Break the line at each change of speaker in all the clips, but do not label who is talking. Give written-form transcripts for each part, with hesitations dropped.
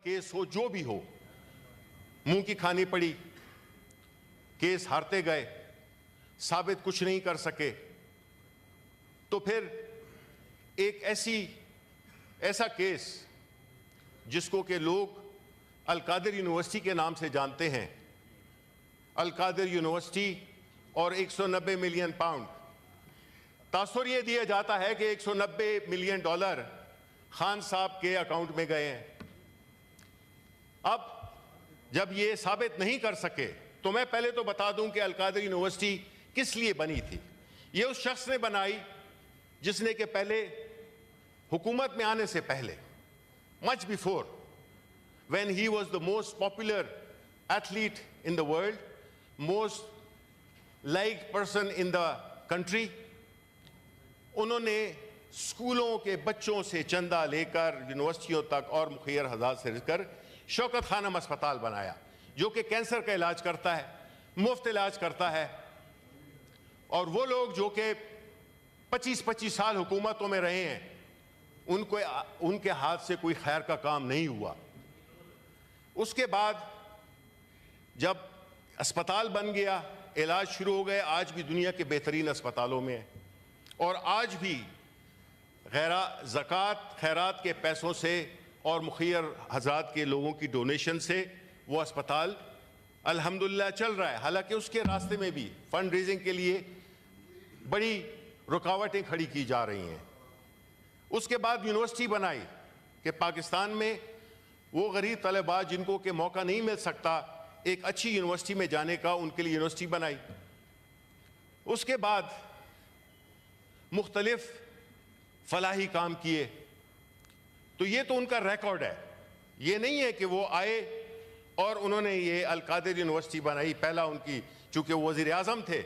Case हो जो भी हो, मुंह की खानी पड़ी, केस हारते गए, साबित कुछ नहीं कर सके, तो फिर एक ऐसा केस जिसको कि लोग अल-कादिर यूनिवर्सिटी के नाम से जानते हैं, अल-कादिर यूनिवर्सिटी और 190 मिलियन पाउंड, तासुर यह दिया जाता है कि 190 मिलियन डॉलर खान साहब के अकाउंट में गए हैं। अब जब ये साबित नहीं कर सके तो मैं पहले तो बता दूं कि अल-कादिर यूनिवर्सिटी किस लिए बनी थी। ये उस शख्स ने बनाई जिसने कि पहले हुकूमत में आने से पहले, much before when he was the most popular athlete in the world, most liked person in the country, उन्होंने स्कूलों के बच्चों से चंदा लेकर यूनिवर्सिटियों तक और मुखैर हज़ार से लेकर शौकत खानम अस्पताल बनाया जो कि कैंसर का इलाज करता है, मुफ्त इलाज करता है। और वो लोग जो कि 25-25 साल हुकूमतों में रहे हैं, उनके हाथ से कोई खैर का काम नहीं हुआ। उसके बाद जब अस्पताल बन गया, इलाज शुरू हो गए, आज भी दुनिया के बेहतरीन अस्पतालों में है और आज भी ज़कात खैरात के पैसों से और मुखियर हज़रात के लोगों की डोनेशन से वो अस्पताल अल्हम्दुलिल्लाह चल रहा है। हालांकि उसके रास्ते में भी फंड रेजिंग के लिए बड़ी रुकावटें खड़ी की जा रही हैं। उसके बाद यूनिवर्सिटी बनाई कि पाकिस्तान में वो गरीब तलबा जिनको के मौका नहीं मिल सकता एक अच्छी यूनिवर्सिटी में जाने का, उनके लिए यूनिवर्सिटी बनाई। उसके बाद मुख्तलिफ फलाही काम किए। तो ये तो उनका रिकॉर्ड है। ये नहीं है कि वो आए और उन्होंने ये अल-कादिर यूनिवर्सिटी बनाई। पहला उनकी, चूंकि वो वज़ीर आज़म थे,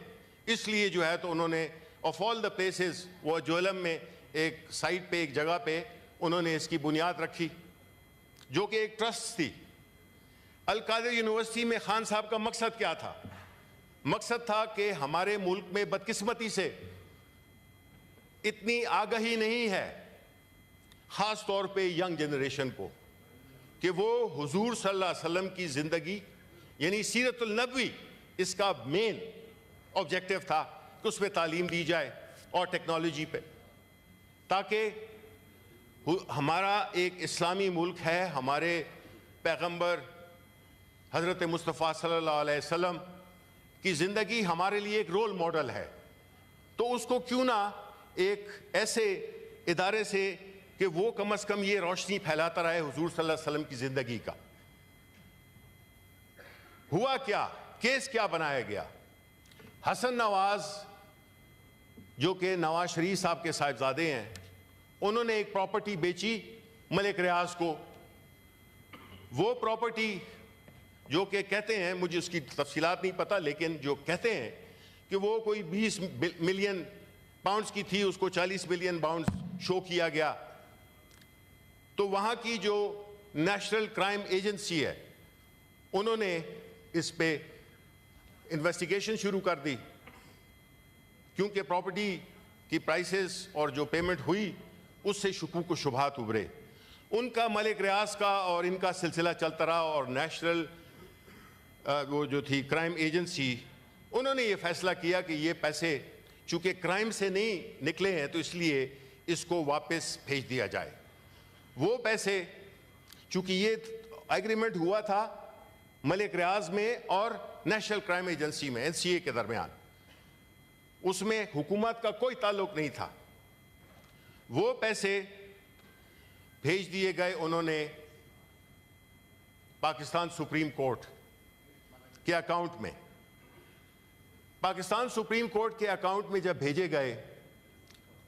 इसलिए जो है तो उन्होंने ऑफ ऑल द प्लेसेस, वो जोलम में एक साइट पे, एक जगह पे उन्होंने इसकी बुनियाद रखी जो कि एक ट्रस्ट थी। अल-कादिर यूनिवर्सिटी में खान साहब का मकसद क्या था? मकसद था कि हमारे मुल्क में बदकिस्मती से इतनी आगाही नहीं है, ख़ास तौर पे यंग जनरेशन को, कि वो हुजूर सल्लल्लाहु अलैहि वसल्लम की ज़िंदगी यानी सीरतुल नबवी, इसका मेन ऑब्जेक्टिव था कि उस पर तालीम दी जाए और टेक्नोलॉजी पे, ताकि हमारा एक इस्लामी मुल्क है, हमारे पैगंबर हज़रत मुस्तफ़ा सल्लल्लाहु अलैहि वसल्लम की ज़िंदगी हमारे लिए एक रोल मॉडल है। तो उसको क्यों ना एक ऐसे इदारे से कि वो कम से कम ये रोशनी फैलाता रहे हुजूर सल्लल्लाहु अलैहि वसल्लम की ज़िंदगी का। हुआ क्या, केस क्या बनाया गया? हसन नवाज जो कि नवाज शरीफ साहब के साहिबजादे हैं, उन्होंने एक प्रॉपर्टी बेची मलिक रियाज को। वो प्रॉपर्टी जो कि कहते हैं, मुझे उसकी तफसीलात नहीं पता, लेकिन जो कहते हैं कि वो कोई 20 मिलियन पाउंड्स की थी, उसको 40 मिलियन पाउंड्स शो किया गया। तो वहाँ की जो नेशनल क्राइम एजेंसी है, उन्होंने इस पे इन्वेस्टिगेशन शुरू कर दी, क्योंकि प्रॉपर्टी की प्राइसेस और जो पेमेंट हुई उससे शुकूक व शुबहात उभरे। उनका मलिक रियाज का और इनका सिलसिला चलता रहा और नेशनल वो जो थी क्राइम एजेंसी, उन्होंने ये फैसला किया कि ये पैसे चूँकि क्राइम से नहीं निकले हैं तो इसलिए इसको वापस भेज दिया जाए। वो पैसे, चूँकि ये एग्रीमेंट हुआ था मलिक रियाज में और नेशनल क्राइम एजेंसी में, NCA के दरमियान, उसमें हुकूमत का कोई ताल्लुक नहीं था। वो पैसे भेज दिए गए उन्होंने पाकिस्तान सुप्रीम कोर्ट के अकाउंट में। पाकिस्तान सुप्रीम कोर्ट के अकाउंट में जब भेजे गए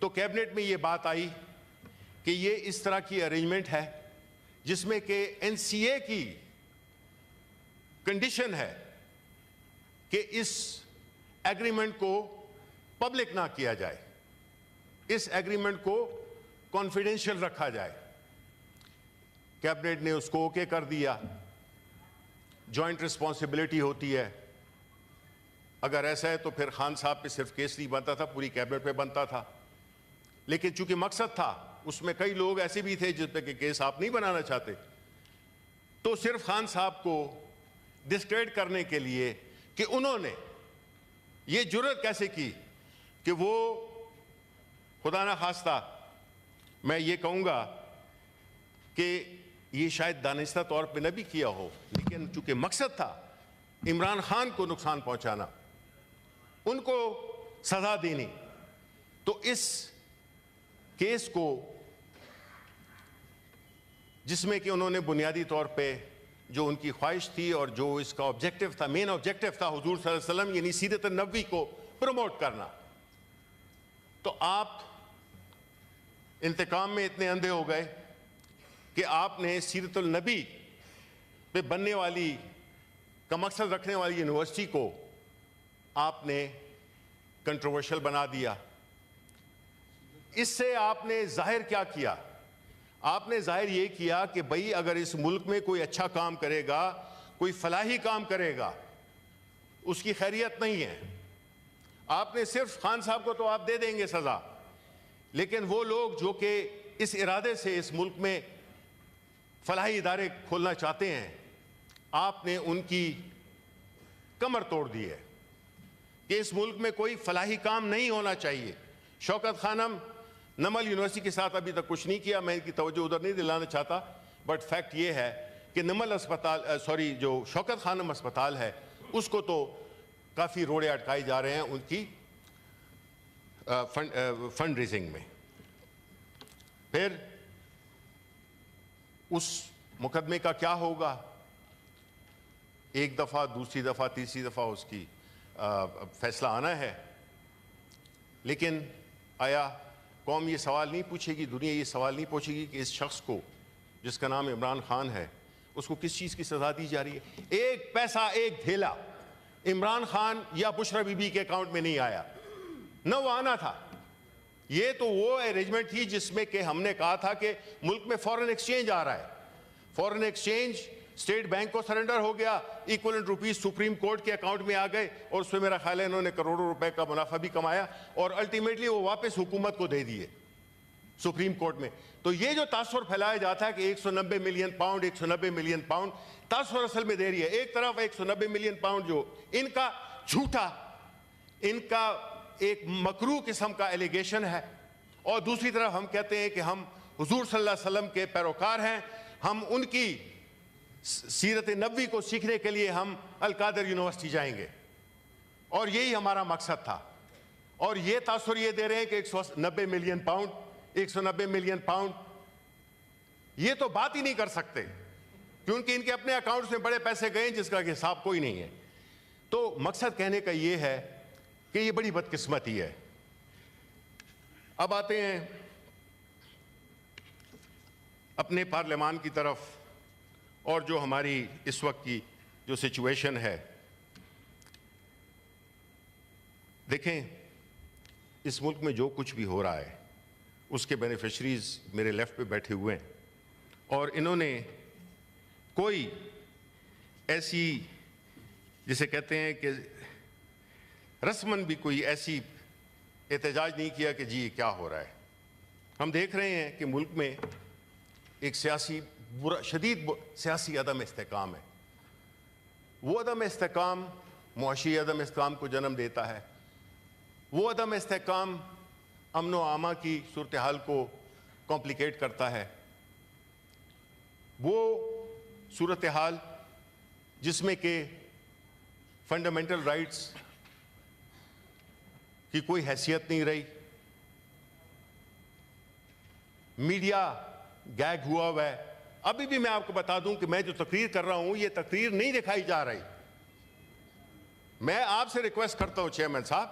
तो कैबिनेट में ये बात आई कि ये इस तरह की अरेंजमेंट है जिसमें कि NCA की कंडीशन है कि इस एग्रीमेंट को पब्लिक ना किया जाए, इस एग्रीमेंट को कॉन्फिडेंशियल रखा जाए। कैबिनेट ने उसको ओके कर दिया। जॉइंट रिस्पॉन्सिबिलिटी होती है। अगर ऐसा है तो फिर खान साहब पे सिर्फ केस नहीं बनता था, पूरी कैबिनेट पे बनता था। लेकिन चूंकि मकसद था, उसमें कई लोग ऐसे भी थे जिस पे केस आप नहीं बनाना चाहते, तो सिर्फ खान साहब को डिस्क्रेडिट करने के लिए कि उन्होंने ये जुर्रत कैसे की कि वो, खुदा ना खास्ता मैं ये कहूँगा कि ये शायद दानिस्ता तौर पे न भी किया हो, लेकिन चूंकि मकसद था इमरान खान को नुकसान पहुंचाना, उनको सजा देनी, तो इस केस को जिसमें कि उन्होंने बुनियादी तौर पे जो उनकी ख्वाहिश थी और जो इसका ऑब्जेक्टिव था, मेन ऑब्जेक्टिव था हुजूर सल्लल्लाहु अलैहि वसल्लम यानी सीरत नबवी को प्रमोट करना, तो आप इंतकाम में इतने अंधे हो गए कि आपने सीरत नबी पे बनने वाली का मकसद रखने वाली यूनिवर्सिटी को आपने कंट्रोवर्शियल बना दिया। इससे आपने जाहिर क्या किया? आपने जाहिर ये किया कि भाई अगर इस मुल्क में कोई अच्छा काम करेगा, कोई फलाही काम करेगा, उसकी खैरियत नहीं है। आपने सिर्फ खान साहब को तो आप दे देंगे सजा, लेकिन वो लोग जो कि इस इरादे से इस मुल्क में फलाही इदारे खोलना चाहते हैं, आपने उनकी कमर तोड़ दी है कि इस मुल्क में कोई फलाही काम नहीं होना चाहिए। शौकत खानम नमल यूनिवर्सिटी के साथ अभी तक कुछ नहीं किया, मैं इनकी तवज्जो उधर नहीं दिलाना चाहता, बट फैक्ट ये है कि नमल अस्पताल जो शौकत खानम अस्पताल है उसको तो काफ़ी रोड़े अटकाए जा रहे हैं उनकी फंड रेजिंग में। फिर उस मुकदमे का क्या होगा? एक दफ़ा, दूसरी दफ़ा, तीसरी दफ़ा उसकी फैसला आना है, लेकिन आया कौम ये सवाल नहीं पूछेगी, दुनिया ये सवाल नहीं पूछेगी कि इस शख्स को जिसका नाम इमरान खान है उसको किस चीज़ की सज़ा दी जा रही है? एक पैसा, एक धेला इमरान खान या बुशरा बीबी के अकाउंट में नहीं आया, न वो आना था। ये तो वो अरेंजमेंट थी जिसमें कि हमने कहा था कि मुल्क में फॉरेन एक्सचेंज आ रहा है, फॉरेन एक्सचेंज स्टेट बैंक को सरेंडर हो गया, इक्वलेंट रुपीस सुप्रीम कोर्ट के अकाउंट में आ गए और उसमें मेरा ख्याल है इन्होंने करोड़ों रुपए का मुनाफा भी कमाया और अल्टीमेटली वो वापस हुकूमत को दे दिए सुप्रीम कोर्ट में। तो ये जो तासुर फैलाया जाता है कि 190 मिलियन पाउंड, 190 मिलियन पाउंड, तासुर असल में दे रही है एक तरफ 190 मिलियन पाउंड जो इनका झूठा, इनका एक मकरू किस्म का एलिगेशन है, और दूसरी तरफ हम कहते हैं कि हम हुजूर सल्लल्लाहु अलैहि वसल्लम के पैरोकार हैं, हम उनकी सीरत नबवी को सीखने के लिए हम अल-कादर यूनिवर्सिटी जाएंगे और यही हमारा मकसद था। और ये तासुर ये दे रहे हैं कि 190 मिलियन पाउंड, 190 मिलियन पाउंड, ये तो बात ही नहीं कर सकते क्योंकि इनके अपने अकाउंट्स में बड़े पैसे गए जिसका हिसाब कोई नहीं है। तो मकसद कहने का ये है कि ये बड़ी बदकिस्मती है। अब आते हैं अपने पार्लियामान की तरफ और जो हमारी इस वक्त की जो सिचुएशन है। देखें, इस मुल्क में जो कुछ भी हो रहा है उसके बेनिफिशरीज मेरे लेफ्ट पे बैठे हुए हैं और इन्होंने कोई ऐसी, जिसे कहते हैं कि रस्मन भी कोई ऐसी एहतजाज नहीं किया कि जी क्या हो रहा है। हम देख रहे हैं कि मुल्क में एक सियासी शदीद सियासी अदम इस्तेकाम है। वो अदम इस्तेकाम मुआशी अदम इस्तेकाम को जन्म देता है। वो अदम इस्तेकाम अमन व आमा की सूरत हाल को कॉम्प्लिकेट करता है। वो सूरत हाल जिसमें कि फंडामेंटल राइट्स की कोई हैसियत नहीं रही, मीडिया गैग हुआ हुआ है। अभी भी मैं आपको बता दूं कि मैं जो तकरीर कर रहा हूं ये तकरीर नहीं दिखाई जा रही। मैं आपसे रिक्वेस्ट करता हूं चेयरमैन साहब,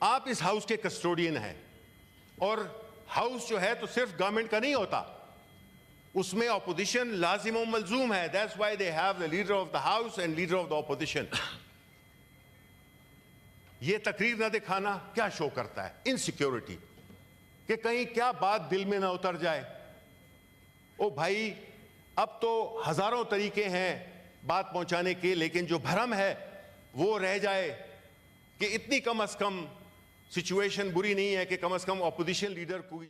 आप इस हाउस के कस्टोडियन हैं और हाउस जो है तो सिर्फ गवर्नमेंट का नहीं होता, उसमें ऑपोजिशन लाजिम और मलजूम है। That's why they have the leader of the house and leader of the opposition. ये तकरीर ना दिखाना क्या शो करता है? इनसिक्योरिटी, कि कहीं क्या बात दिल में ना उतर जाए। ओ भाई, अब तो हजारों तरीके हैं बात पहुंचाने के, लेकिन जो भरम है वो रह जाए कि इतनी कम से कम सिचुएशन बुरी नहीं है कि कम से कम ऑपोजिशन लीडर को